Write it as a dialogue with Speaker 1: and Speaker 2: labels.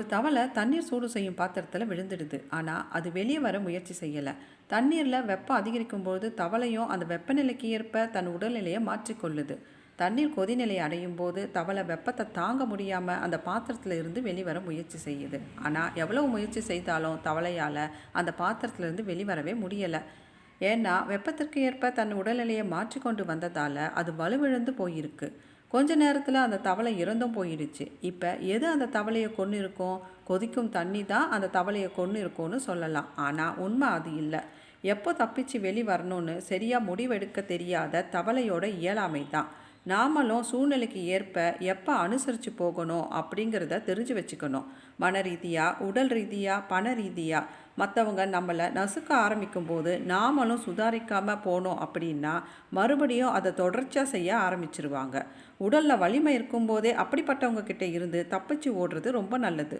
Speaker 1: ஒரு தவளை தண்ணீர் சூடு செய்யும் பாத்திரத்தில் விழுந்துடுது. ஆனால் அது வெளியே வர முயற்சி செய்யலை. தண்ணீரில் வெப்பம் அதிகரிக்கும் போது தவளையும் அந்த வெப்பநிலைக்கு ஏற்ப தன் உடல்நிலையை மாற்றிக்கொள்ளுது. தண்ணீர் கொதிநிலை அடையும் போது தவளை வெப்பத்தை தாங்க முடியாமல் அந்த பாத்திரத்தில் இருந்து வெளிவர முயற்சி செய்யுது. ஆனால் எவ்வளவு முயற்சி செய்தாலும் தவளையால் அந்த பாத்திரத்திலிருந்து வெளிவரவே முடியலை. ஏன்னா வெப்பத்திற்கு ஏற்ப தன் உடல்நிலையை மாற்றிக்கொண்டு வந்ததால் அது வலுவிழந்து போயிருக்கு. கொஞ்ச நேரத்தில் அந்த தவளை இறந்தும் போயிடுச்சு. இப்போ எது அந்த தவளையை கொன்று இருக்கும்? கொதிக்கும் தண்ணி தான் அந்த தவளையை கொன்று இருக்கும்னு சொல்லலாம். ஆனால் உண்மை அது இல்லை. எப்போ தப்பிச்சு வெளி வரணும்னு சரியாக முடிவெடுக்க தெரியாத தவளையோட இயலாமை தான். நாமளும் சூழ்நிலைக்கு ஏற்ப எப்போ அனுசரித்து போகணும் அப்படிங்கிறத தெரிஞ்சு வச்சுக்கணும். மன ரீதியாக, உடல் ரீதியாக, பண ரீதியாக மற்றவங்க நம்மளை நசுக்க ஆரம்பிக்கும் போது நாமளும் சுதாரிக்காமல் போனோம் அப்படின்னா மறுபடியும் அதை தொடர்ச்சியாக செய்ய ஆரம்பிச்சிருவாங்க. உடலில் வலிமை இருக்கும்போதே அப்படிப்பட்டவங்க கிட்ட இருந்து தப்பிச்சு ஓடுறது ரொம்ப நல்லது.